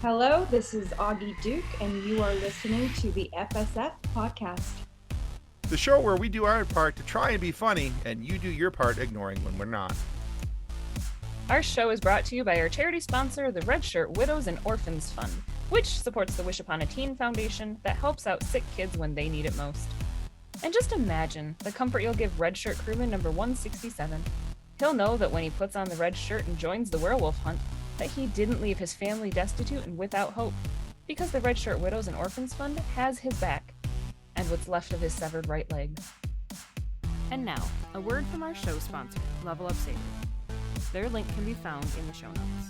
Hello, this is Augie Duke, and you are listening to the FSF podcast. The show where we do our part to try and be funny, and you do your part ignoring when we're not. Our show is brought to you by our charity sponsor, the Red Shirt Widows and Orphans Fund, which supports the Wish Upon a Teen Foundation that helps out sick kids when they need it most. And just imagine the comfort you'll give Red Shirt crewman number 167. He'll know that when he puts on the red shirt and joins the werewolf hunt, that he didn't leave his family destitute and without hope, because the Red Shirt Widows and Orphans Fund has his back, and what's left of his severed right leg. And now, a word from our show sponsor, Level Up Savers. Their link can be found in the show notes.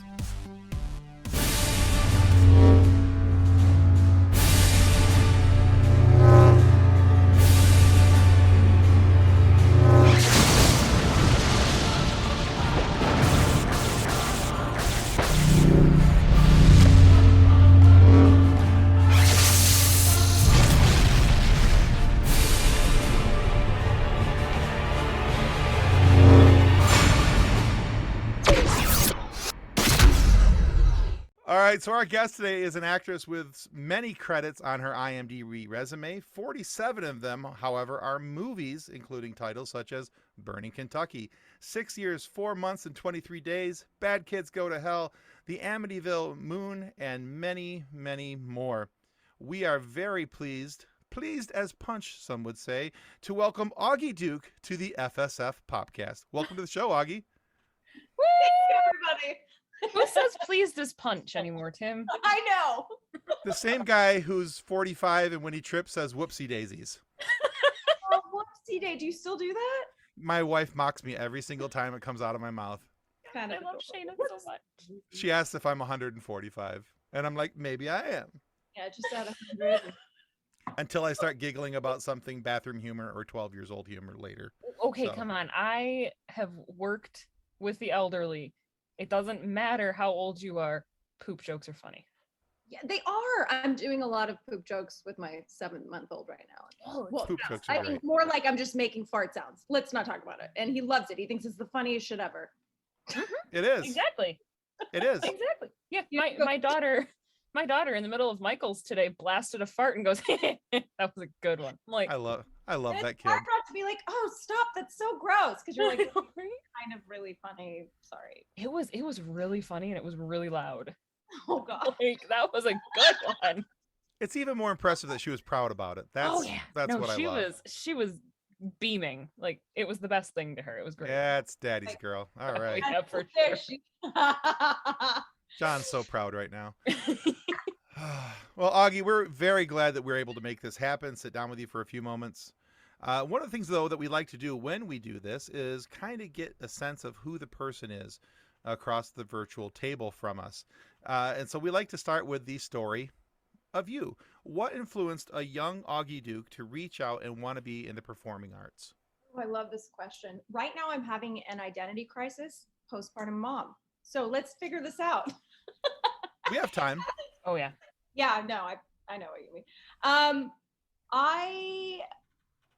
So our guest today is an actress with many credits on her IMDb resume. 47 of them, however, are movies, including titles such as Burning Kentucky, 6 Years, 4 Months, and 23 Days, Bad Kids Go to Hell, The Amityville Moon, and many, many more. We are very pleased as punch, some would say, to welcome Augie Duke to the FSF Popcast. Welcome to the show, Augie. Woo! Everybody. Who says pleased as punch anymore, Tim? I know. The same guy who's 45 and when he trips says whoopsie daisies. Oh, whoopsie day. Do you still do that? My wife mocks me every single time it comes out of my mouth. I love Shayna so much. She asks if I'm 145. And I'm like, maybe I am. Yeah, just at 100. Until I start giggling about something bathroom humor or 12 years old humor later. Okay, come on. I have worked with the elderly. It doesn't matter how old you are. Poop jokes are funny. Yeah, they are. I'm doing a lot of poop jokes with my 7-month-old right now. Oh, well, poop jokes are I mean, more like I'm just making fart sounds. Let's not talk about it. And he loves it. He thinks it's the funniest shit ever. It is. Exactly. It is. Exactly. Yeah, my daughter in the middle of Michael's today blasted a fart and goes, that was a good one. I'm like, I love that kid. It's hard not to be like, oh, stop, that's so gross. Because you're like, kind of really funny. Sorry. It was really funny and it was really loud. Oh God. Like, that was a good one. It's even more impressive that she was proud about it. That's what I love. She was beaming. Like, it was the best thing to her. It was great. Yeah, it's daddy's girl. All right. Yeah, for sure. John's so proud right now. Well, Augie, we're very glad that we're able to make this happen. Sit down with you for a few moments. One of the things, though, that we like to do when we do this is kind of get a sense of who the person is across the virtual table from us. And so we like to start with the story of you. What influenced a young Augie Duke to reach out and want to be in the performing arts? Oh, I love this question. Right now I'm having an identity crisis, postpartum mom. So let's figure this out. We have time. Oh, yeah. Yeah, no, I know what you mean. I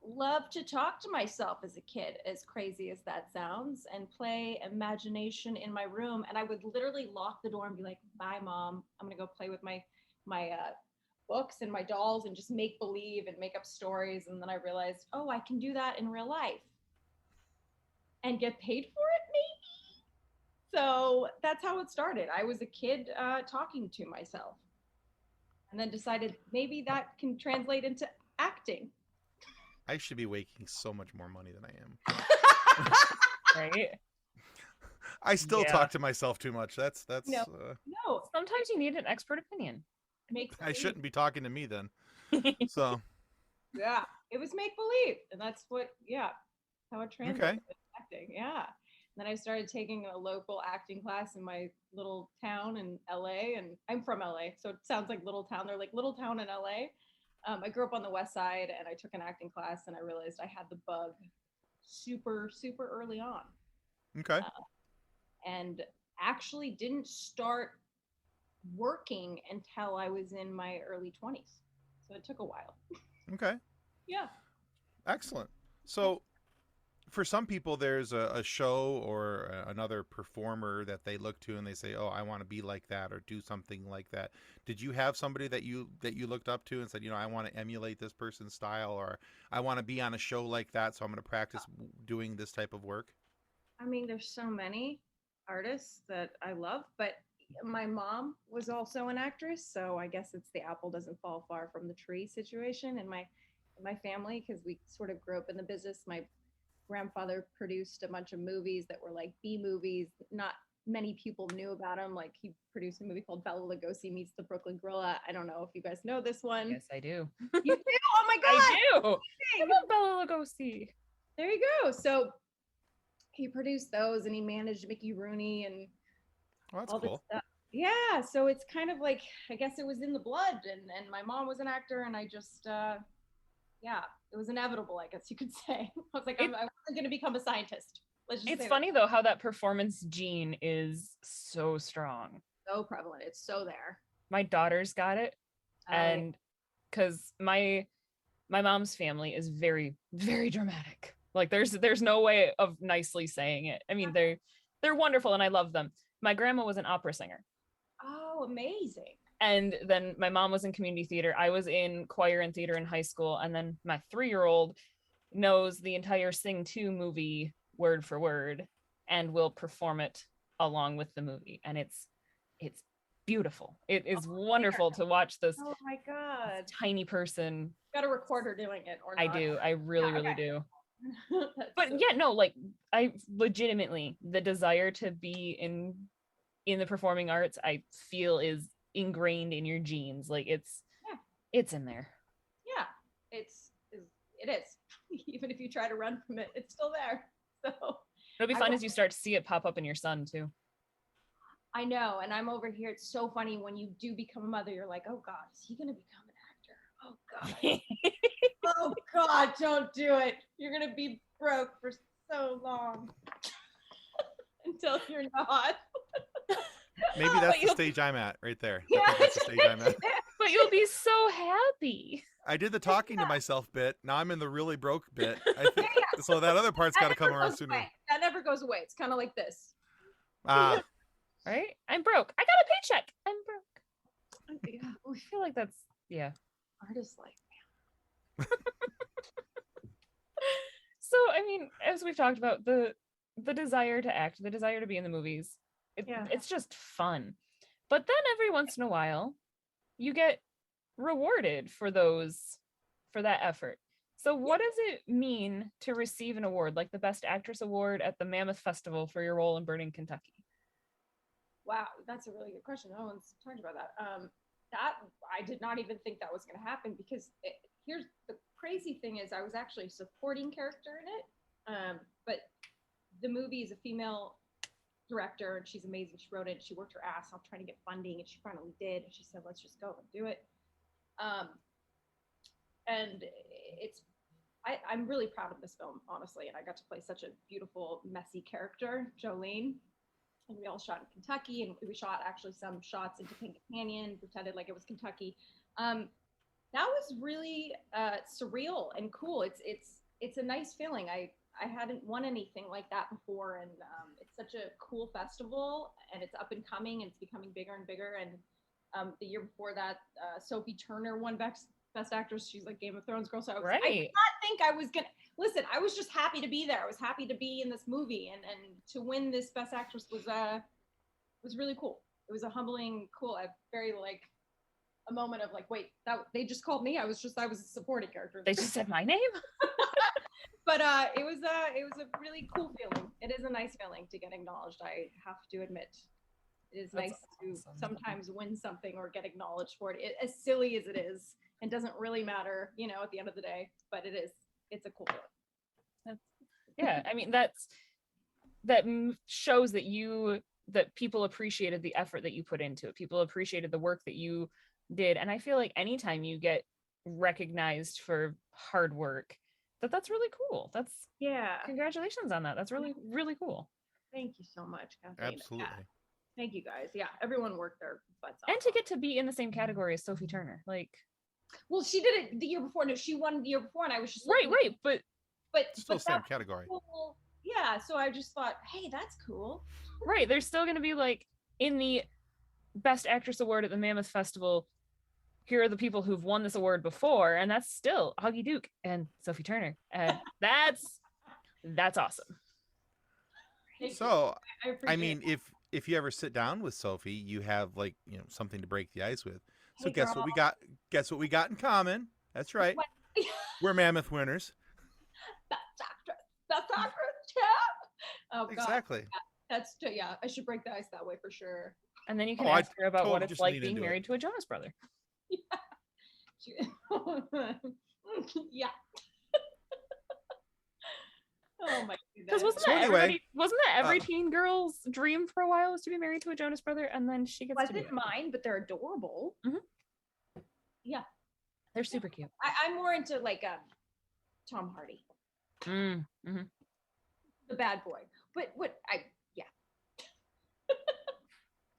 love to talk to myself as a kid, as crazy as that sounds, and play imagination in my room. And I would literally lock the door and be like, bye, Mom. I'm going to go play with my books and my dolls and just make believe and make up stories. And then I realized, oh, I can do that in real life and get paid for it, maybe. So that's how it started. I was a kid talking to myself, and then decided maybe that can translate into acting. I should be making so much more money than I am. Right? I still talk to myself too much. That's no. Sometimes you need an expert opinion. I shouldn't be talking to me then. So yeah, it was make believe, and that's what how it translates to acting. Yeah. And then I started taking a local acting class in my little town in LA, and I'm from LA, so it sounds like little town. They're like little town in LA. I grew up on the West Side, and I took an acting class, and I realized I had the bug super, super early on. Okay. And actually didn't start working until I was in my early 20s. So it took a while. Okay. Yeah. Excellent. So for some people, there's a show or another performer that they look to and they say, "Oh, I want to be like that or do something like that." Did you have somebody that you looked up to and said, I want to emulate this person's style, or I want to be on a show like that, so I'm going to practice doing this type of work? I mean, there's so many artists that I love, but my mom was also an actress, so I guess it's the apple doesn't fall far from the tree situation in my family, because we sort of grew up in the business. My grandfather produced a bunch of movies that were like B movies. Not many people knew about him. Like, he produced a movie called Bela Lugosi Meets the Brooklyn Gorilla. I don't know if you guys know this one. Yes, I do. You do? Oh my god! I do. I love Bela Lugosi. There you go. So he produced those, and he managed Mickey Rooney and Oh, that's all this cool. stuff. Yeah, so it's kind of like, I guess it was in the blood, and my mom was an actor, and I just yeah, it was inevitable, I guess you could say. I was like, I wasn't going to become a scientist. Let's just It's say funny though how that performance gene is so strong. so prevalent. It's so there. My daughter's got it, and because my mom's family is very, very dramatic. Like, there's no way of nicely saying it. I mean, they're wonderful and I love them. My grandma was an opera singer. Oh, amazing. And then my mom was in community theater. I was in choir and theater in high school. And then my 3-year-old knows the entire Sing 2 movie word for word and will perform it along with the movie. And it's beautiful. It is wonderful to watch this. Oh my god. Tiny person. Got to record her doing it or not. I do. I really do. But so yeah, no, like, I legitimately, the desire to be in the performing arts, I feel is ingrained in your genes. Like, it's in there. Yeah, it is. Even if you try to run from it, it's still there. So It'll be fun as you start to see it pop up in your son too. I know, and I'm over here. It's so funny when you do become a mother. You're like, oh God, is he gonna become an actor? Oh God, oh God, don't do it. You're gonna be broke for so long until you're not. Maybe that's the stage I'm at right there. Yeah, I think that's the stage I'm at. But you'll be so happy. I did the talking to myself bit. Now I'm in the really broke bit. I think, so that other part's got to come around sooner. That never goes away. It's kind of like this. Right? I'm broke. I got a paycheck. I'm broke. Yeah, I feel like that's Artist life, man. So, I mean, as we've talked about, the desire to act, the desire to be in the movies, it's just fun. But then every once in a while, you get rewarded for that effort. So what does it mean to receive an award, like the Best Actress Award at the Mammoth Festival for your role in Burning Kentucky? Wow, that's a really good question. No one's talked about that. That I did not even think that was going to happen, because here's the crazy thing is I was actually a supporting character in it, but the movie is a female director and she's amazing. She wrote it. She worked her ass off trying to get funding, and she finally did. And she said, "Let's just go and do it." And I'm really proud of this film, honestly. And I got to play such a beautiful, messy character, Jolene. And we all shot in Kentucky, and we shot actually some shots in Topanga Canyon, pretended like it was Kentucky. That was really surreal and cool. It's a nice feeling. I hadn't won anything like that before, and it's such a cool festival, and it's up and coming, and it's becoming bigger and bigger. And the year before that, Sophie Turner won Best Actress. She's like Game of Thrones girl. So I did not think I was gonna listen. I was just happy to be there. I was happy to be in this movie, and to win this Best Actress was really cool. It was a humbling, cool. I very like a moment of like, wait, that they just called me. I was a supporting character. They just said my name. But it was a really cool feeling. It is a nice feeling to get acknowledged. I have to admit, it is nice to sometimes win something or get acknowledged for it. As silly as it is, and doesn't really matter, at the end of the day. But it's a cool feeling. Yeah, I mean that shows that people appreciated the effort that you put into it. People appreciated the work that you did, and I feel like anytime you get recognized for hard work, that's really cool. Congratulations on that. That's really, really cool. Thank you so much, Kathleen. Absolutely. Yeah. Thank you guys. Yeah, everyone worked their butts off. And to get to be in the same category as Sophie Turner, like. Well, she did it the year before. No, she won the year before, and I was just right. But but Still but same that was category. cool. Yeah, so I just thought, hey, that's cool. Right. There's still going to be like in the Best Actress Award at the Mammoth Festival. Here are the people who've won this award before, and that's still Augie Duke and Sophie Turner. And that's awesome. So, I appreciate mean, if you ever sit down with Sophie, you have like, something to break the ice with. So Hey, guess what girl. we got? Guess what we got in common? That's right. What? We're Mammoth winners. That's actress, yeah. Oh god. Exactly. That's yeah. I should break the ice that way for sure. And then you can Oh, I ask her about what totally it's just like lean being into it. married to a Jonas brother. Yeah. Oh my Because goodness. wasn't that every teen girl's dream for a while was to be married to a Jonas brother, and then she gets to be Wasn't mine, but they're adorable. Yeah, they're super cute. I'm more into like Tom Hardy, Mm-hmm. the bad boy. But what I yeah.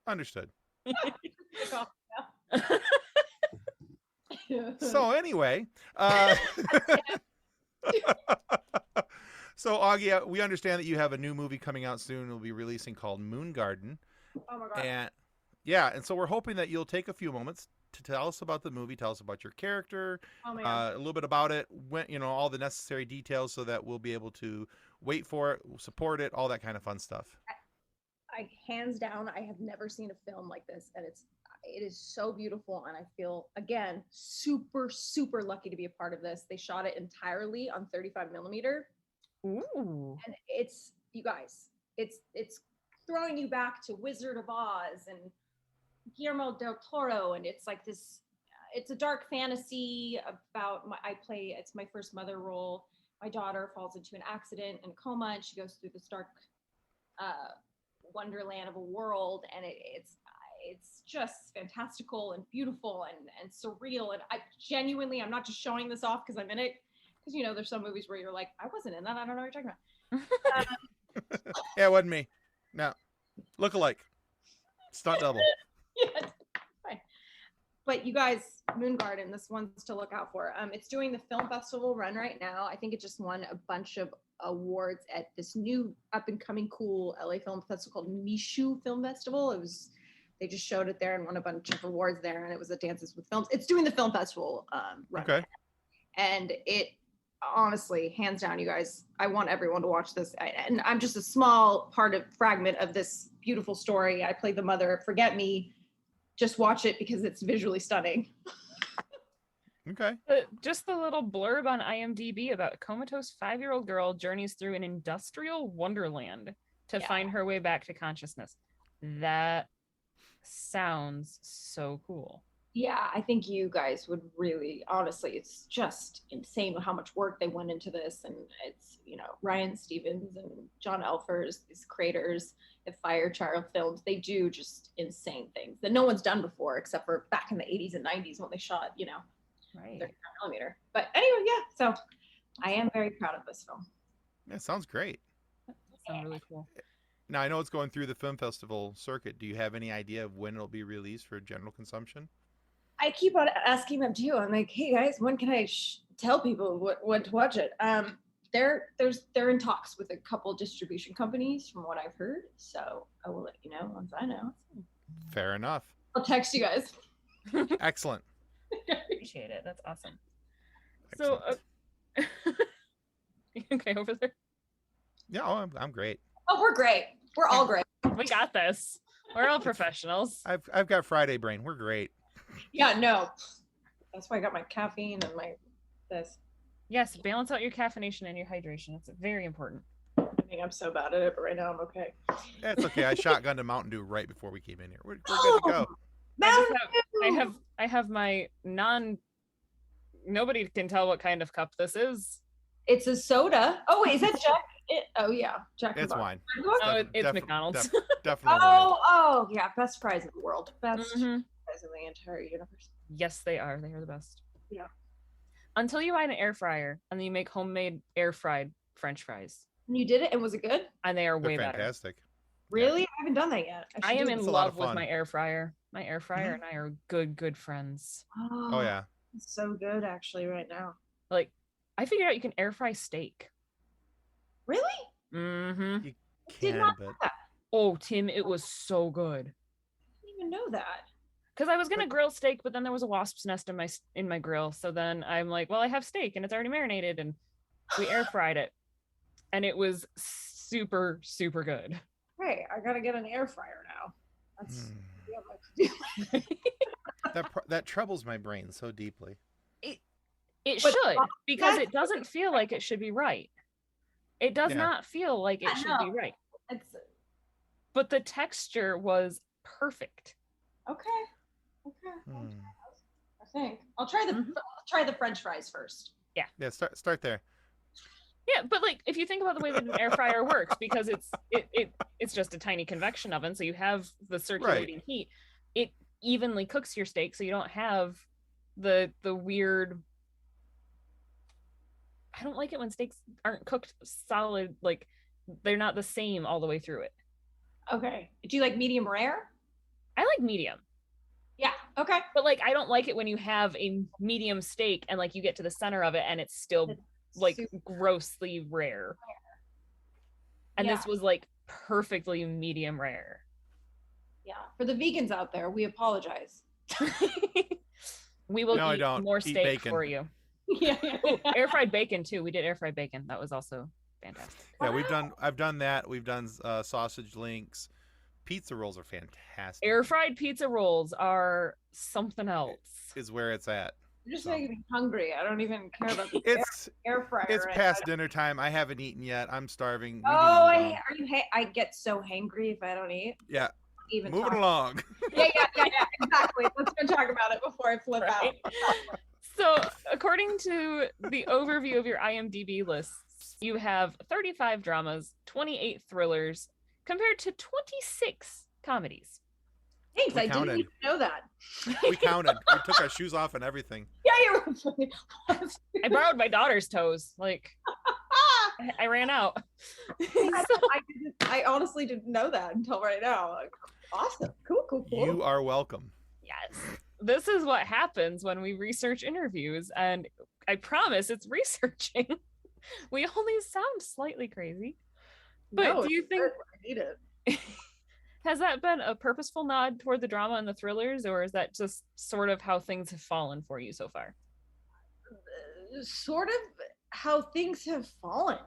Understood. Yeah. So anyway, so Augie, we understand that you have a new movie coming out soon. It'll be releasing called Moon Garden. Oh my god. And yeah, and so we're hoping that you'll take a few moments to tell us about the movie, tell us about your character, Oh my god. a little bit about it, when all the necessary details, so that we'll be able to wait for it, support it, all that kind of fun stuff. I hands down, I have never seen a film like this, and it is so beautiful, and I feel again super lucky to be a part of this. They shot it entirely on 35 millimeter. Ooh. And it's, you guys, it's throwing you back to Wizard of Oz and Guillermo del Toro, and it's like this, it's a dark fantasy about it's my first mother role. My daughter falls into an accident and coma, and she goes through this dark wonderland of a world, and it's just fantastical and beautiful and surreal. And I genuinely, I'm not just showing this off because I'm in it, because there's some movies where you're like, I wasn't in that, I don't know what you're talking about. Yeah, it wasn't me. No, look alike. Stunt double. Yeah, fine. But you guys, Moon Garden, this one's to look out for. It's doing the film festival run right now. I think it just won a bunch of awards at this new up and coming cool LA film festival called Mishu Film Festival. They just showed it there and won a bunch of awards there, and it was at Dances with Films. It's doing the film festival run. Okay. And it honestly, hands down, you guys, I want everyone to watch this. And I'm just a small fragment of this beautiful story. I played the mother. Forget me. Just watch it because it's visually stunning. Okay. Just the little blurb on IMDb about a comatose 5-year-old girl journeys through an industrial wonderland to find her way back to consciousness. That sounds so cool. Yeah, I think you guys would really, honestly, it's just insane how much work they went into this. And it's, Ryan Stevens and John Elfers, these creators at Fire Child Films, they do just insane things that no one's done before, except for back in the 80s and 90s when they shot, Right. 35 millimeter. But anyway, yeah, so I am very proud of this film. Yeah, sounds great. That sounds really cool. Now, I know it's going through the film festival circuit. Do you have any idea of when it'll be released for general consumption? I keep on asking them too. I'm like, hey guys, when can I tell people when to watch it? They're in talks with a couple distribution companies from what I've heard. So I will let you know once I know. Fair enough. I'll text you guys. Excellent. Appreciate it. That's awesome. So, you okay over there? Yeah, oh, I'm great. Oh, we're great. We're all great. We got this. We're all professionals. I've got Friday brain. We're great. Yeah, no. That's why I got my caffeine and this. Yes, balance out your caffeination and your hydration. It's very important. I think I'm so bad at it, but right now I'm okay. Yeah, it's okay. I shotgunned a Mountain Dew right before we came in here. We're good to go. I have my nobody can tell what kind of cup this is. It's a soda. Oh wait, is that Jack? Oh yeah, Jack. It's wine. Oh, it's McDonald's. Definitely. Oh yeah, best fries in the world. Best fries in the entire universe. Yes, they are. They are the best. Yeah. Until you buy an air fryer and then you make homemade air fried French fries. And you did it, and was it good? And they are way better. Fantastic. Really? Yeah. I haven't done that yet. I am in It's a lot love of with fun. my air fryer. My air fryer and I are good friends. Oh yeah. It's so good actually right now. Like, I figured out you can air fry steak. Really? Mm-hmm. You Did can, not but know that. Oh, Tim, it was so good. I didn't even know that. Because I was gonna grill steak, but then there was a wasp's nest in my grill. So then I'm like, well, I have steak and it's already marinated, and we air fried it, and it was super, super good. Hey, I gotta get an air fryer now. That's Hmm. we have much to do. that troubles my brain so deeply. It But should, because that's- it doesn't feel like it should be right. It does Yeah. not feel like it I should know. be right. It's But the texture was perfect. okay. Okay. Hmm. I think I'll try the Mhm. I'll try the French fries first. Yeah, start there. Yeah, but like if you think about the way that an air fryer works, because it's just a tiny convection oven, so you have the circulating heat. It evenly cooks your steak, so you don't have the weird. I don't like it when steaks aren't cooked solid, like they're not the same all the way through it. Okay. Do you like medium rare? I like medium, Yeah. Okay. but like I don't like it when you have a medium steak and like you get to the center of it and it's still like Super- grossly rare. And Yeah. this was like perfectly medium rare. Yeah. For the vegans out there, we apologize. We will No, I eat don't. more Eat steak bacon. for you. Yeah. Ooh, air fried bacon too. We did air fried bacon. That was also fantastic. Yeah, I've done that. We've done sausage links. Pizza rolls are fantastic. Air fried pizza rolls are something else. Is where it's at. You're just So. making me hungry. I don't even care about the It's air fryer. it's right past dinner time. I haven't eaten yet. I'm starving. We need to Oh, move on. are you? I get so hangry if I don't eat. Yeah, Even moving talk. along. Yeah, exactly. Let's go talk about it before I flip Right? out. So, according to the overview of your IMDb lists, you have 35 dramas, 28 thrillers, compared to 26 comedies. Thanks. We I counted. didn't even know that. We counted. We took our shoes off and everything. Yeah, you're right. I borrowed my daughter's toes. Like, I ran out. I honestly didn't know that until right now. Like, awesome. Cool. You are welcome. Yes. This is what happens when we research interviews, and I promise it's researching. We only sound slightly crazy. But No, do you it's think good. I need it. has that been a purposeful nod toward the drama and the thrillers, or is that just sort of how things have fallen for you so far? Sort of how things have fallen.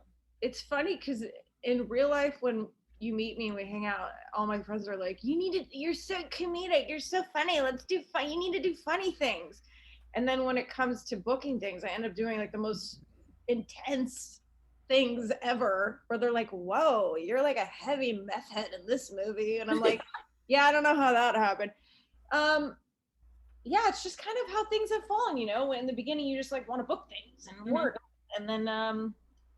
It's funny because in real life, when you meet me and we hang out, all my friends are like, you're so comedic, you're so funny, let's do fun, you need to do funny things. And then when it comes to booking things, I end up doing like the most intense things ever, where they're like, whoa, you're like a heavy meth head in this movie. And I'm like, yeah, I don't know how that happened. Yeah, it's just kind of how things have fallen, in the beginning you just like want to book things and work. And then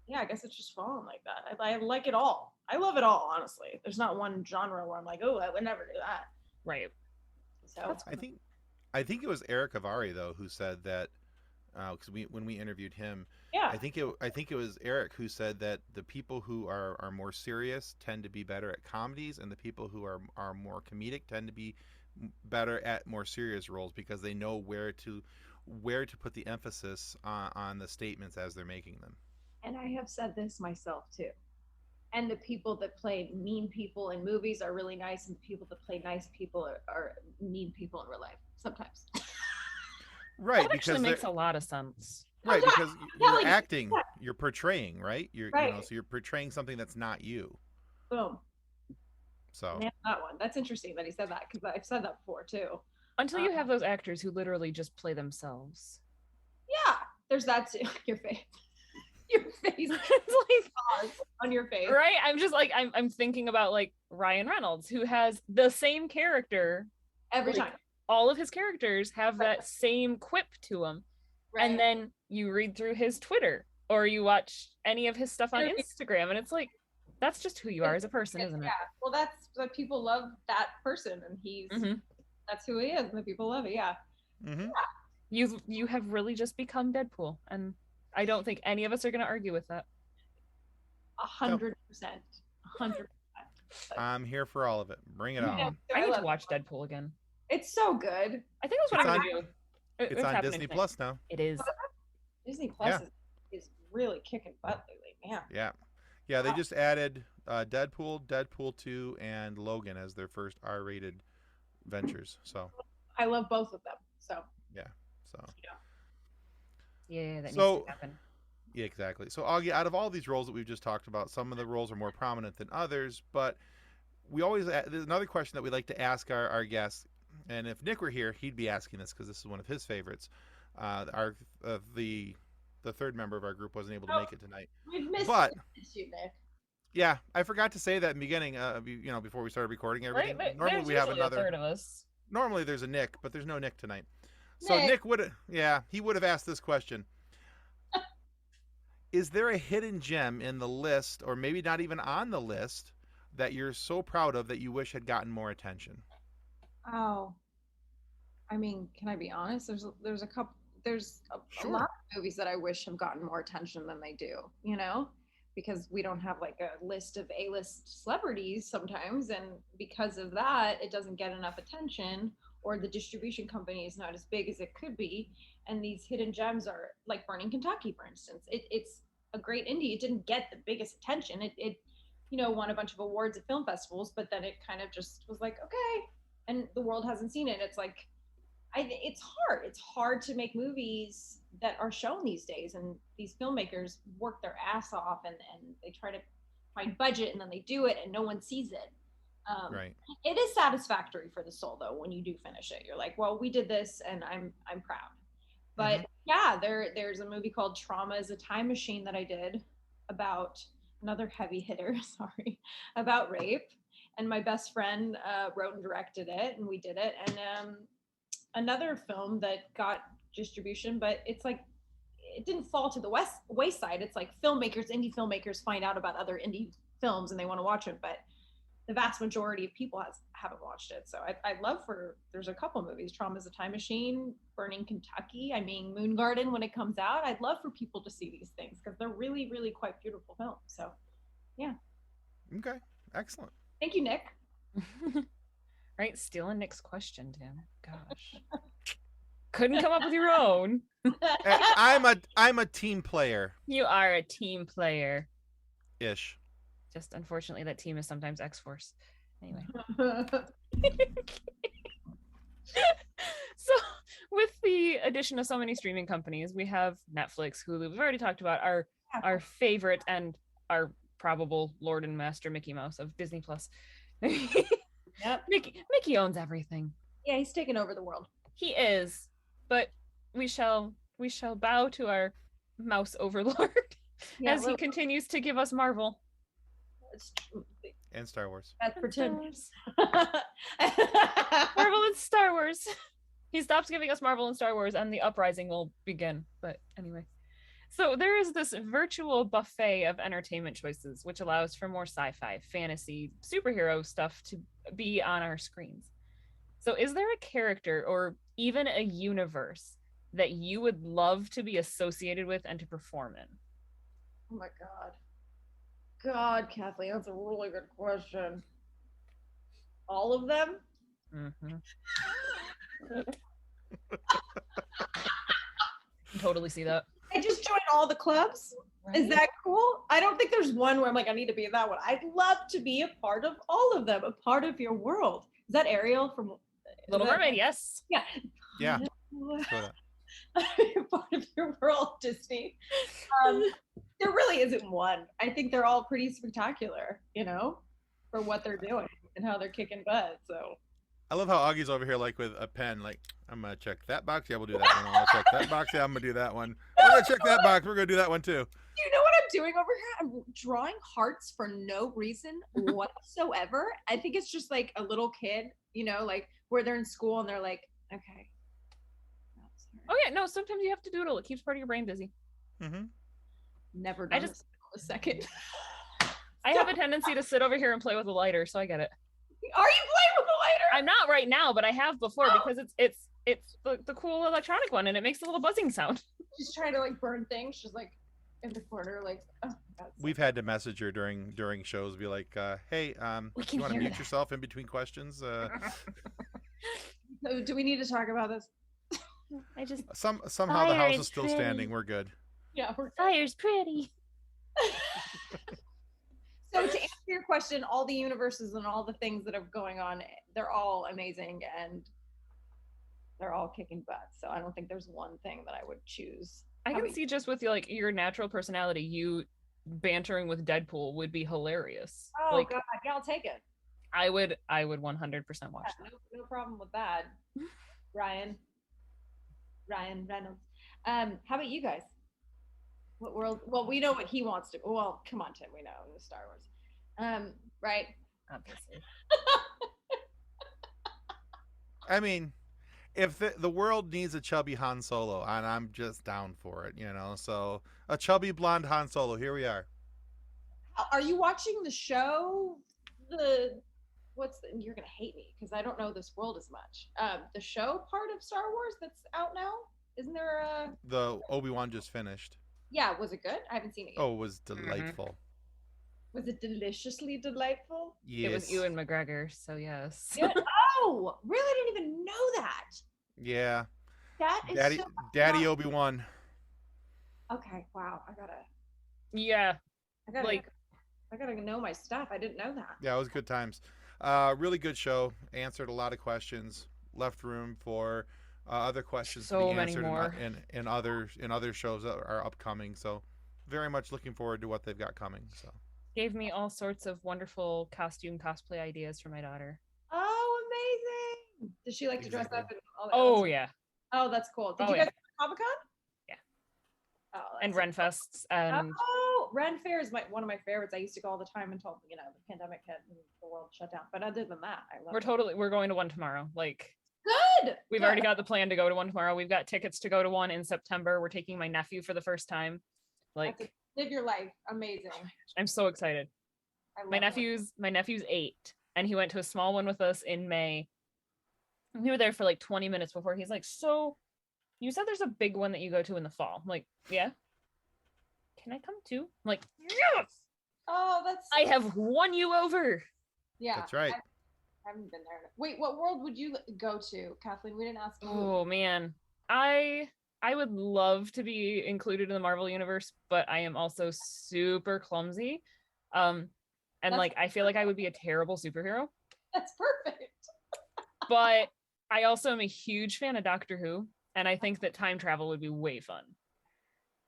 yeah, I guess it's just fallen like that. I like it all. I love it all, honestly. There's not one genre where I'm like, oh, I would never do that. Right. So I think it was Eric Avari though who said that because when we interviewed him, yeah. I think it was Eric who said that the people who are more serious tend to be better at comedies, and the people who are more comedic tend to be better at more serious roles because they know where to put the emphasis on the statements as they're making them. And I have said this myself too. And the people that play mean people in movies are really nice, and the people that play nice people are mean people in real life sometimes. Right, That because actually makes a lot of sense. right, Yeah, because yeah, you're like- acting, yeah. you're portraying, right? Right. So you're portraying something that's not you. Boom. So Man, that one. That's interesting that he said that, because I've said that before too. Until you have those actors who literally just play themselves. Yeah, there's that too. Your face. Your face. It's like, Pause on your face. right? I'm just like I'm thinking about like Ryan Reynolds, who has the same character. Every Like, time. all of his characters have that same quip to them. Right. And then you read through his Twitter or you watch any of his stuff on Sure. Instagram, and it's like, that's just who you are as a person, isn't it? Yeah. Well, that's what people love, that person, and he's Mhm. that's who he is, and the people love it. Yeah. mhm. You have really just become Deadpool, and I don't think any of us are going to argue with that. 100%. 100%. I'm here for all of it. Bring it Yeah. on. I need to love watch it. Deadpool again. It's so good. I think that's what It's I'm on- going to do. It's on happening Disney tonight. Plus now. It is. Disney Plus is really kicking butt lately, man. Yeah. Yeah, they just added Deadpool, Deadpool 2, and Logan as their first R-rated ventures. So I love both of them. So yeah, so Yeah, that needs so to happen. yeah, exactly. So Augie, out of all these roles that we've just talked about, some of the roles are more prominent than others, but we always there's another question that we like to ask our guests, and if Nick were here, he'd be asking this because this is one of his favorites. The third member of our group wasn't able to make it tonight, we've missed but you, Nick. yeah, I forgot to say that in the beginning. Before we started recording everything. Normally There's we have usually another. a third of us. Normally there's a Nick, but there's no Nick tonight. So Nick. he would have asked this question. Is there a hidden gem in the list, or maybe not even on the list, that you're so proud of that you wish had gotten more attention? Oh, I mean, can I be honest? There's a couple. There's a Sure. lot of movies that I wish have gotten more attention than they do. Because we don't have like a list of A-list celebrities sometimes, and because of that, it doesn't get enough attention, or the distribution company is not as big as it could be. And these hidden gems are like Burning Kentucky, for instance. It's a great indie. It didn't get the biggest attention. It won a bunch of awards at film festivals, but then it kind of just was like, okay, and the world hasn't seen it. It's like, it's hard. It's hard to make movies that are shown these days, and these filmmakers work their ass off, and they try to find budget, and then they do it, and no one sees it. Right. It is satisfactory for the soul, though, when you do finish it. You're like, well, we did this, and I'm proud. But yeah, there's a movie called Trauma is a Time Machine that I did about another heavy hitter, sorry, about rape. And my best friend wrote and directed it, and we did it. And another film that got distribution, but it's like, it didn't fall to the wayside. It's like indie filmmakers find out about other indie films and they want to watch it, but the vast majority of people haven't watched it. So I'd love there's a couple movies, Trauma is a Time Machine, Burning Kentucky, Moon Garden when it comes out. I'd love for people to see these things because they're really, really quite beautiful films. So yeah. Okay. Excellent. Thank you, Nick. Right, stealing Nick's question, Tim. Gosh. Couldn't come up with your own. I'm a team player. You are a team player. Ish. Just unfortunately, that team is sometimes X-Force. Anyway. So, with the addition of so many streaming companies, we have Netflix, Hulu. We've already talked about our favorite and our probable Lord and Master Mickey Mouse of Disney Plus. Yep. Mickey owns everything. Yeah, he's taken over the world. He is, but we shall bow to our mouse overlord as he continues to give us Marvel. And Star Wars. That's pretend. Marvel and Star Wars. He stops giving us Marvel and Star Wars, and the uprising will begin. But anyway. So there is this virtual buffet of entertainment choices, which allows for more sci-fi, fantasy, superhero stuff to be on our screens. So is there a character or even a universe that you would love to be associated with and to perform in? Oh my God. God, Kathleen, that's a really good question. All of them? Mm-hmm. Totally see that. I just joined all the clubs. Right. Is that cool? I don't think there's one where I'm like, I need to be in that one. I'd love to be a part of all of them, a part of your world. Is that Ariel from Little Mermaid? Yes. Yeah. Yeah. Part of your world, Disney. There really isn't one. I think they're all pretty spectacular, for what they're doing and how they're kicking butt. So I love how Augie's over here like with a pen, like, I'm gonna check that box. Yeah, we'll do that one. I'm gonna check that box. Yeah, I'm gonna do that one. We're gonna check that box. We're gonna do that one too. You know what I'm doing over here? I'm drawing hearts for no reason whatsoever. I think it's just like a little kid, like where they're in school and they're like, okay. Oh yeah, no, sometimes you have to doodle. It keeps part of your brain busy. Mm-hmm. Never done this a second. I have a tendency to sit over here and play with a lighter, so I get it. Are you playing with a lighter? I'm not right now, but I have before because it's the cool electronic one and it makes a little buzzing sound. She's trying to like burn things. She's like in the corner, like, oh God. We've had to message her during shows, be like, hey, you want to mute yourself in between questions? Do we need to talk about this? I just somehow the house is still standing. We're good. Yeah, we're good. Fire's pretty. question, all the universes and all the things that are going on, they're all amazing and they're all kicking butt. So I don't think there's one thing that I would choose. I How can about see just with like your natural personality, you bantering with Deadpool would be hilarious. Oh like God, yeah, I'll take it. I would 100% watch Yeah, that. no problem with that. Ryan Reynolds. How about you guys? What world? Well, we know what he wants to. Well, come on, Tim. We know the Star Wars. Right? Obviously. I mean, if the world needs a chubby Han Solo, and I'm just down for it, you know. So a chubby blonde Han Solo. Here we are. Are you watching the show? You're gonna hate me because I don't know this world as much. The show part of Star Wars that's out now. Isn't there a? The Obi-Wan just finished. Yeah, was it good? I haven't seen it yet. Oh, it was delightful. Was it deliciously delightful? Yes. It was Ewan McGregor, so yes. Yeah. Oh, really? I didn't even know that. Yeah. That is Daddy, so Daddy Obi-Wan. Okay, wow. I Yeah. gotta know my stuff. I didn't know that. Yeah, it was good times. Really good show. Answered a lot of questions. Left room for other questions to So be many answered more. in other shows that are upcoming. So very much looking forward to what they've got coming. So Gave me all sorts of wonderful costume cosplay ideas for my daughter. Oh, amazing! Does she like to dress Exactly. up and all that? Oh yeah. Oh, that's cool. Did Oh, you guys yeah. go to Comic-Con? Yeah. Oh, And that's Renfests and Oh, Ren Fair is one of my favorites. I used to go all the time until the pandemic hit and the world shut down. But other than that, I love we're going to one tomorrow. Like Good. we've Good. already got the plan to go to one tomorrow. We've got tickets to go to one in September. We're taking my nephew for the first time. That's Like live your life. Amazing. I'm so excited. I love My that. nephew's 8 and he went to a small one with us in May. And we were there for like 20 minutes before he's like, "So you said there's a big one that you go to in the fall." I'm like, "Yeah. Can I come too?" I'm like, "Yes! Oh, that's I have won you over." yeah. that's right. I haven't been there. Wait, what world would you go to, Kathleen? We didn't ask you. Oh man. I would love to be included in the Marvel universe, but I am also super clumsy. And That's- like I feel like I would be a terrible superhero. That's perfect. But I also am a huge fan of Doctor Who, and I think that time travel would be way fun.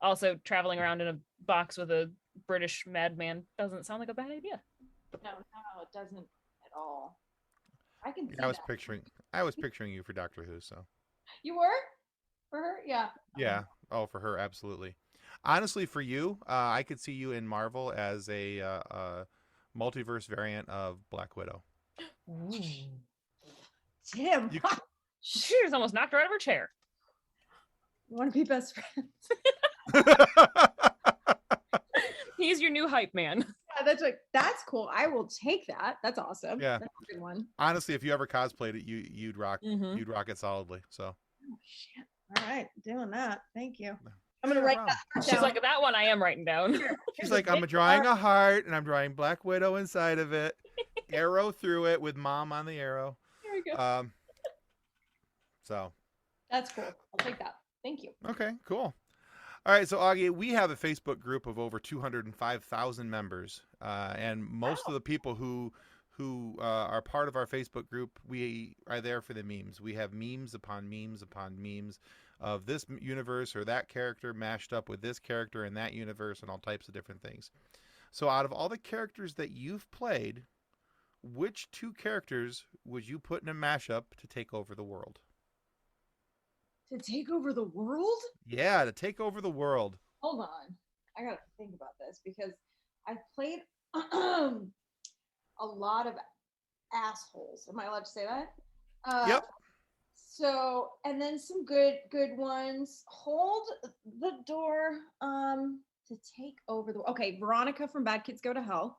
Also, traveling around in a box with a British madman doesn't sound like a bad idea. No, it doesn't at all. I can see I was that. picturing you for Doctor Who. So You were? For her? Yeah. yeah. Oh, for her, absolutely. Honestly, for you, I could see you in Marvel as a multiverse variant of Black Widow. Tim, You- She was almost knocked her out of her chair. want to be best friends? He's your new hype man. Yeah, that's cool. I will take that. That's awesome. Yeah. That's a good one. Honestly, if you ever cosplayed it, you'd rock Mhm. you'd rock it solidly. So Oh shit. All right, doing that. Thank you. No. I'm gonna No write problem. that She's down. like, that one I am writing down. she's like, I'm drawing a heart and I'm drawing Black Widow inside of it, arrow through it with mom on the arrow. There we go. So That's cool. I'll take that. Thank you. okay, cool. All right, so Augie, we have a Facebook group of over 205,000 members, and most of the people who are part of our Facebook group, we are there for the memes. We have memes upon memes upon memes of this universe or that character mashed up with this character in that universe and all types of different things. So out of all the characters that you've played, which 2 characters would you put in a mashup to take over the world? To take over the world? Yeah, to take over the world. Hold on. I gotta think about this because I've played a lot of assholes. Am I allowed to say that? Yep. So, and then some good ones. Hold the door to take over the. Okay, Veronica from Bad Kids Go to Hell,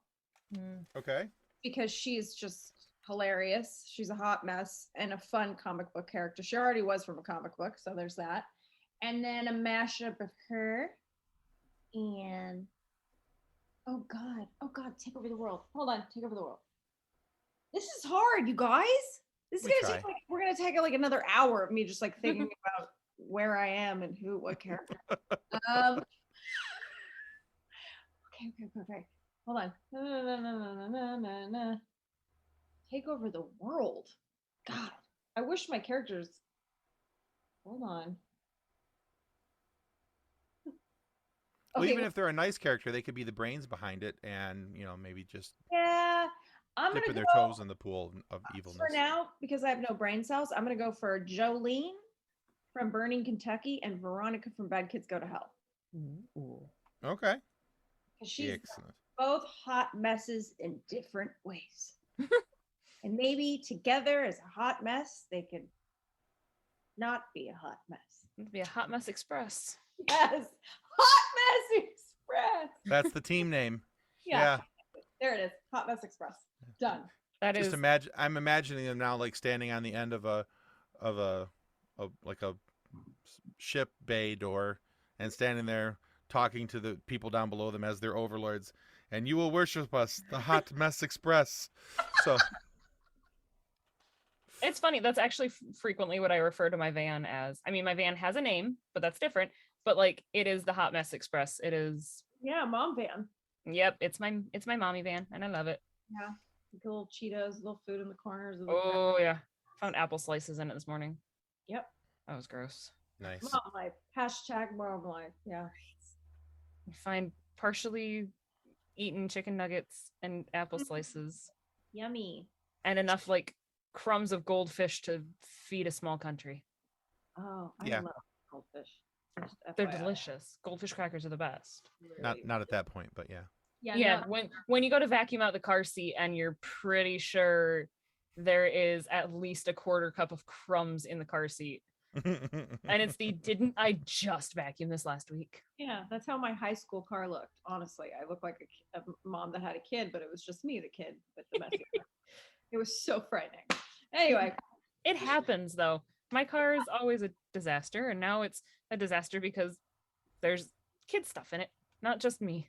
Okay. because she's just hilarious. She's a hot mess and a fun comic book character. She already was from a comic book, so there's that. And then a mashup of her and oh god, take over the world. Hold on, take over the world. This is hard, you guys. This is We gonna try. take we're gonna take like another hour of me just like thinking about where I am and what character. Okay. Hold Hold on. Na, na, na, na, na, na, na. Take over the world. God, I wish my characters. Hold on. Well, Okay, even if they're a nice character, they could be the brains behind it, and maybe just yeah, I'm dipping gonna their go toes in the pool of evilness. for now because I have no brain cells. I'm gonna go for Jolene from Burning Kentucky and Veronica from Bad Kids Go to Hell. Ooh. Okay. 'Cause she's Excellent. both hot messes in different ways. And maybe together as a hot mess, they could not be a hot mess. It'd be a Hot Mess Express. Yes, Hot Mess Express. That's the team name. Yeah, there it is. Hot Mess Express. Done. That Just is imagine. I'm imagining them now, like standing on the end of a ship bay door, and standing there talking to the people down below them as their overlords. And you will worship us, the Hot Mess Express. So It's funny. That's actually frequently what I refer to my van as. I mean, my van has a name, but that's different. But like, it is the Hot Mess Express. It is. Yeah, mom van. Yep, it's my mommy van, and I love it. Yeah, little Cheetos, little food in the corners. Of the Oh yeah, found apple slices in it this morning. Yep. That was gross. nice. Mom life. Hashtag mom life. Yeah. I find partially eaten chicken nuggets and apple slices, Yummy. and enough like crumbs of goldfish to feed a small country. Oh, I Yeah. love goldfish. Just They're FYI. delicious. Goldfish crackers are the best. Not at that point, but yeah. Yeah, no, when you go to vacuum out the car seat and you're pretty sure there is at least a quarter cup of crumbs in the car seat. And it's the didn't I just vacuum this last week? yeah, that's how my high school car looked. Honestly, I looked like a mom that had a kid, but it was just me, the kid, with the messy hair. It was so frightening. Anyway, It happens though. My car is always a disaster, and now it's a disaster because there's kid stuff in it, not just me.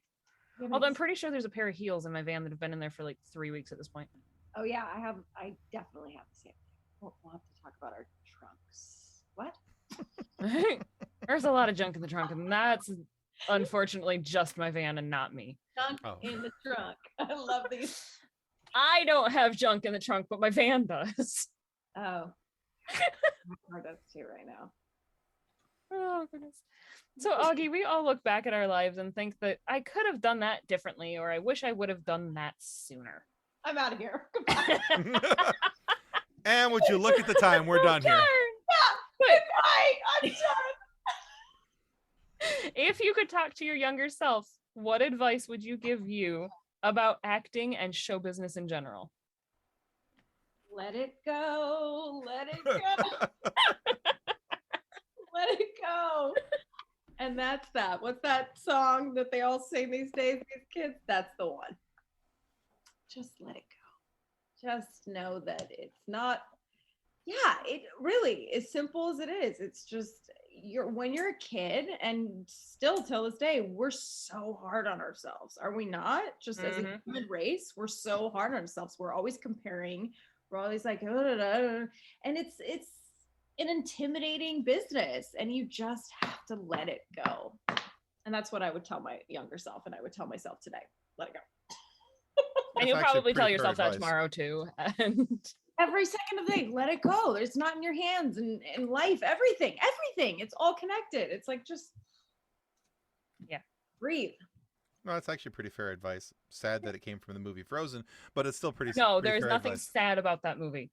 Although I'm pretty sure there's a pair of heels in my van that have been in there for like 3 weeks at this point. oh yeah, I definitely have the same thing. We'll have to talk about our trunks. What? There's a lot of junk in the trunk, and that's unfortunately just my van and not me. Junk Oh. in the trunk. I love these. I don't have junk in the trunk, but my van does. Oh. My car does too right now. Oh goodness. So Augie, we all look back at our lives and think that I could have done that differently, or I wish I would have done that sooner. I'm out of here. Goodbye. And would you look at the time? We're done here. Goodbye. I'm done. If you could talk to your younger self, what advice would you give you about acting and show business in general? Let it go. Let it go. Let it go. And that's that. What's that song that they all sing these days, these kids? That's the one. Just let it go. Just know that it's not, yeah, it really, as simple as it is. It's just, when you're a kid, and still till this day, we're so hard on ourselves. Are we not? Just as a human race, we're so hard on ourselves. We're always comparing. We're always like, and it's an intimidating business, and you just have to let it go. And that's what I would tell my younger self, and I would tell myself today. Let it go. And you'll actually probably tell pretty fair yourself that advice. tomorrow too. And Every second of the day, let it go. It's not in your hands, and in life, everything, it's all connected. It's like, just breathe. No, that's actually pretty fair advice. Sad that it came from the movie Frozen, but it's still pretty. no, pretty there's fair nothing advice. sad about that movie.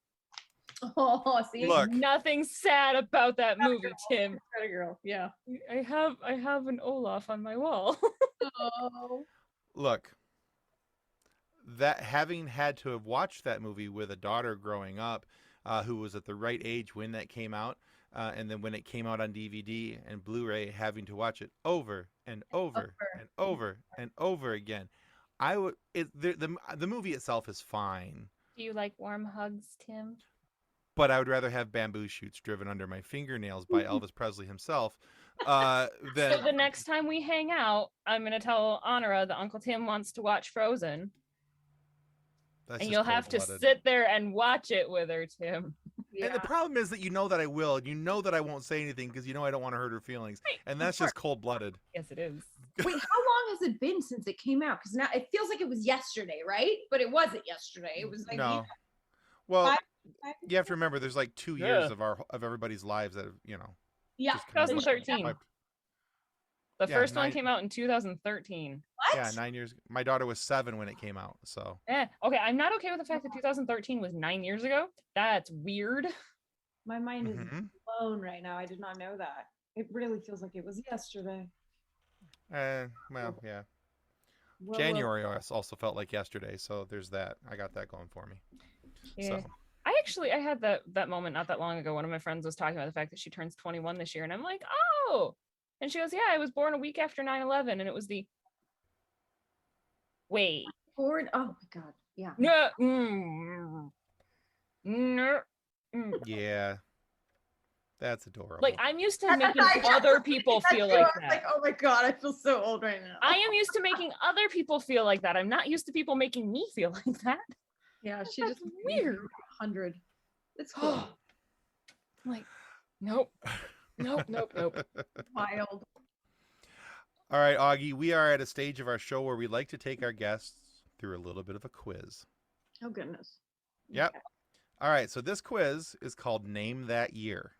Oh, see, Look. Nothing sad about that movie, Tim. girl. Yeah. I have an Olaf on my wall. Oh. Look, that having had to have watched that movie with a daughter growing up, who was at the right age when that came out, and then when it came out on DVD and Blu-ray, having to watch it over and over and over and over again, the movie itself is fine, Do you like warm hugs, Tim? but I would rather have bamboo shoots driven under my fingernails by Elvis Presley himself. Than So the next time we hang out, I'm gonna tell Honora that Uncle Tim wants to watch Frozen, that's and just you'll have to cold-blooded. sit there and watch it with her, Tim. And the problem is that you know that I will, and you know that I won't say anything because you know I don't want to hurt her feelings, and that's just cold-blooded. Yes, it is. Wait, how long has it been since it came out? Because now it feels like it was yesterday, right? But it wasn't yesterday. It was like No. Well, five you have to remember there's like 2 years of everybody's lives that have, yeah. just kind of 2013. wiped. The Yeah, first one 9 came out in 2013. What? Yeah, 9 years. My daughter was 7 when it came out, so. Okay, I'm not okay with the fact that 2013 was 9 years ago. That's weird. My mind is Mhm. blown right now. I did not know that. It really feels like it was yesterday. Well, yeah. Well, January also felt like yesterday, so there's that. I got that going for me. Yeah. So. I had that moment not that long ago. One of my friends was talking about the fact that she turns 21 this year, and I'm like, oh. And she goes, yeah, I was born a week after 9/11, and it was the. Wait. Born. Oh my god. Yeah. No. No. Yeah. That's adorable. Like, I'm used to making other people feel like that. Like, oh my god, I feel so old right now. I am used to making other people feel like that. I'm not used to people making me feel like that. Yeah, she That's just weird. 100. It's cool. Like, nope. Wild. All right, Augie, we are at a stage of our show where we like to take our guests through a little bit of a quiz. Oh goodness. Yep. All right, so this quiz is called Name That Year.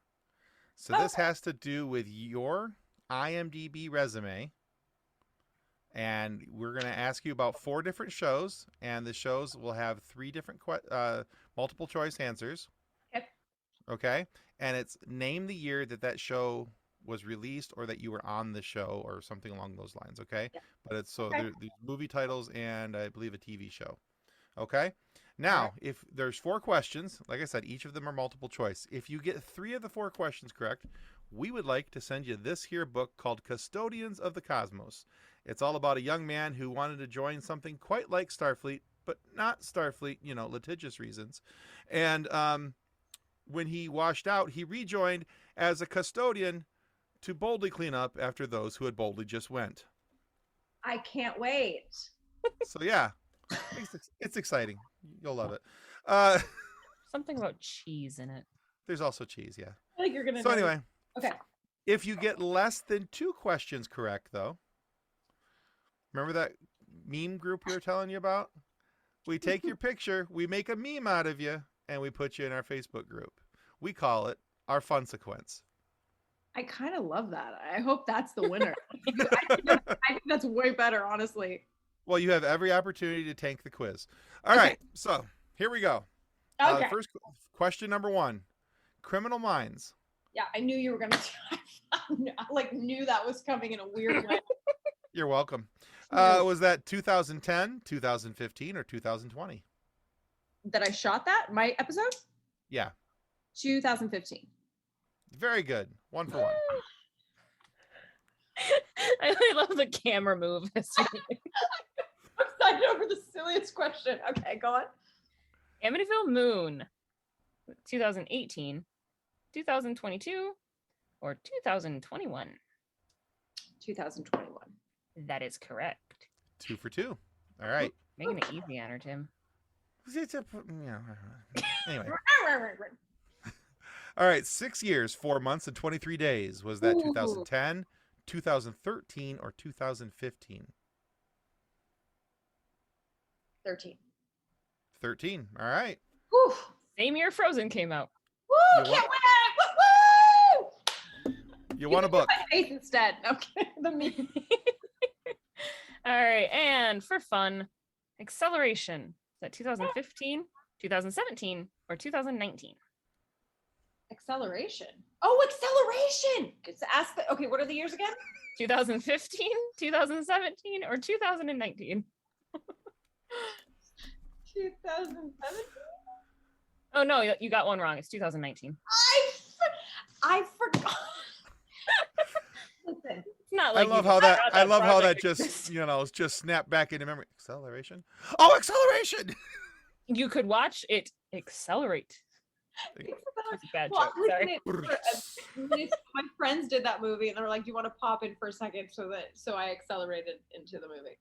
So this has to do with your IMDb resume. And we're going to ask you about 4 different shows, and the shows will have 3 different multiple choice answers. Yep. Okay? And it's name the year that show was released or that you were on the show or something along those lines, okay? Yep. But it's so Okay. there's movie titles and I believe a TV show. Okay? Now, if there's 4 questions, like I said, each of them are multiple choice. If you get 3 of the 4 questions correct, we would like to send you this here book called Custodians of the Cosmos. It's all about a young man who wanted to join something quite like Starfleet, but not Starfleet, litigious reasons. And when he washed out, he rejoined as a custodian to boldly clean up after those who had boldly just went. I can't wait. So, yeah, it's exciting. You'll love it. Something about cheese in it. There's also cheese, yeah. I feel like you're gonna. So know. anyway, Okay. if you get less than 2 questions correct, though, remember that meme group we were telling you about? We take your picture, we make a meme out of you, and we put you in our Facebook group. We call it our fun sequence. I kind of love that. I hope that's the winner. I think that's way better, honestly. Well, you have every opportunity to tank the quiz. All right, so here we go. Okay. First question number 1. Criminal Minds. Yeah, I knew you were gonna. I knew that was coming in a weird way. You're welcome. Was that 2010, 2015, or 2020? That I shot that my episode. Yeah. 2015. Very good. 1 for 1. I love the camera move. I'm excited over the silliest question. Okay, go on. Amityville Moon, 2018, 2022, or 2021? 2021. That is correct. 2 for 2. All right. Making it easy on her, Tim. Anyway. All right. 6 years, 4 months, and 23 days. Was that 2010, 2013, or 2015? 13. 13. All right. Whew. Same year Frozen came out. Woo! You Can't won- win! Woo! You won a book. My face instead. Okay. The meme. All right, and for fun, Acceleration. Is that 2015, 2017, or 2019? Acceleration. Oh, acceleration! Okay, what are the years again? 2015, 2017, or 2019? 2017. Oh no, you got one wrong. It's 2019. I forgot. Listen. It's not I like love you how that. forgot I love how that project just exists. just snapped back into memory. Acceleration. Oh, acceleration! You could watch it accelerate. That's a bad Well, joke. Sorry. my friends did that movie, and they were like, "Do you want to pop in for a second?" So I accelerated into the movie.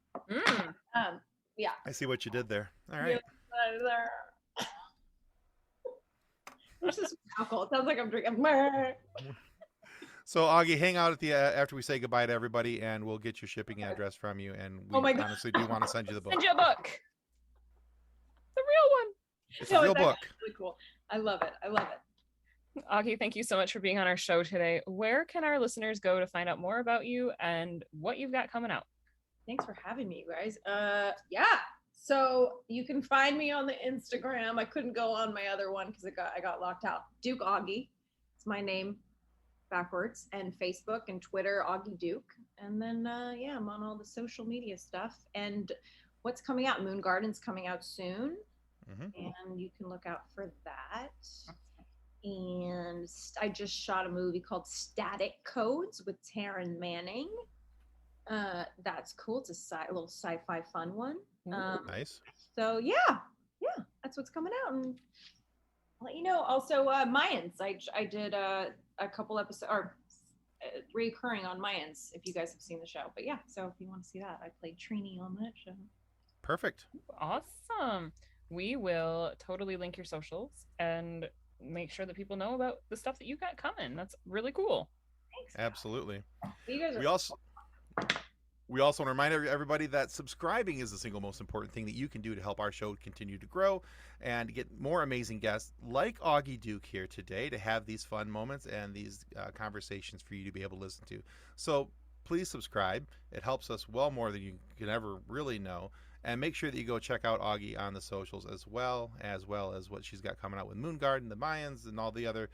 Yeah. I see what you did there. All right. This is alcohol. It sounds like I'm drinking. So Augie, hang out at the after we say goodbye to everybody, and we'll get your shipping address from you. And we Oh my God. honestly do want to send you the book. Send you a book. The real one. It's a real it's book. actually really cool. I love it. I love it. Augie, thank you so much for being on our show today. Where can our listeners go to find out more about you and what you've got coming out? Thanks for having me, you guys. Yeah. So you can find me on the Instagram. I couldn't go on my other one because I got locked out. Duke Augie. It's my name backwards. And Facebook and Twitter, Augie Duke. And then yeah, I'm on all the social media stuff. And what's coming out? Moon Garden's coming out soon. And you can look out for that. And I just shot a movie called Static Codes with Taryn Manning. That's cool. It's a little sci-fi fun one. Nice. So yeah, that's what's coming out. And I'll let you know. Also, Mayans. I did a couple episodes, or reoccurring on Mayans, if you guys have seen the show. But yeah, so if you want to see that, I played Trini on that show. Perfect. Awesome. We will totally link your socials and make sure that people know about the stuff that you got coming. That's really cool. Thanks. Absolutely. You guys are We also want to remind everybody that subscribing is the single most important thing that you can do to help our show continue to grow and get more amazing guests like Augie Duke here today to have these fun moments and these conversations for you to be able to listen to. So please subscribe. It helps us well more than you can ever really know. And make sure that you go check out Augie on the socials as well as what she's got coming out with Moon Garden, the Mayans, and all the other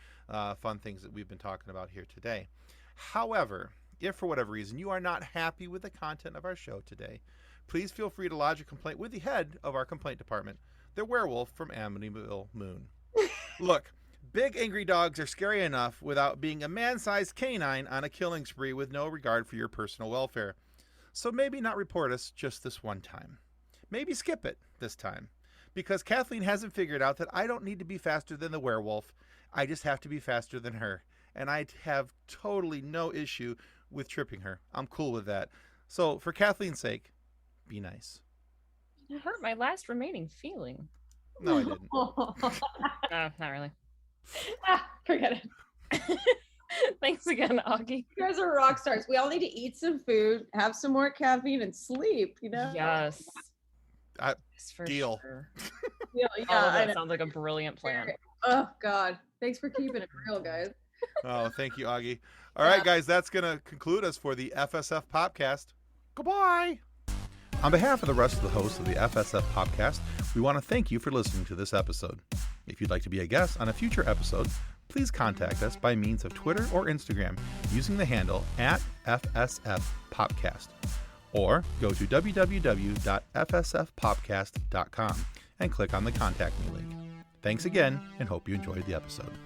fun things that we've been talking about here today. However, if for whatever reason you are not happy with the content of our show today, please feel free to lodge a complaint with the head of our complaint department, the werewolf from Amityville Moon. Look, big angry dogs are scary enough without being a man-sized canine on a killing spree with no regard for your personal welfare. So maybe not report us just this one time. Maybe skip it this time, because Kathleen hasn't figured out that I don't need to be faster than the werewolf. I just have to be faster than her, and I have totally no issue with tripping her. I'm cool with that. So for Kathleen's sake, be nice. You hurt my last remaining feeling. No, I didn't. Not really. Forget it. Thanks again, Augie. You guys are rock stars. We all need to eat some food, have some more caffeine, and sleep. You know. Yes. For Deal. Sure. Yeah, All of I that know. sounds like a brilliant plan. Oh God! Thanks for keeping it real, guys. Oh, thank you, Augie. All right, guys, that's going to conclude us for the FSF Popcast. Goodbye. On behalf of the rest of the hosts of the FSF Popcast, we want to thank you for listening to this episode. If you'd like to be a guest on a future episode, please contact us by means of Twitter or Instagram using the handle @FSFPopcast. Or go to www.fsfpopcast.com and click on the Contact Me link. Thanks again, and hope you enjoyed the episode.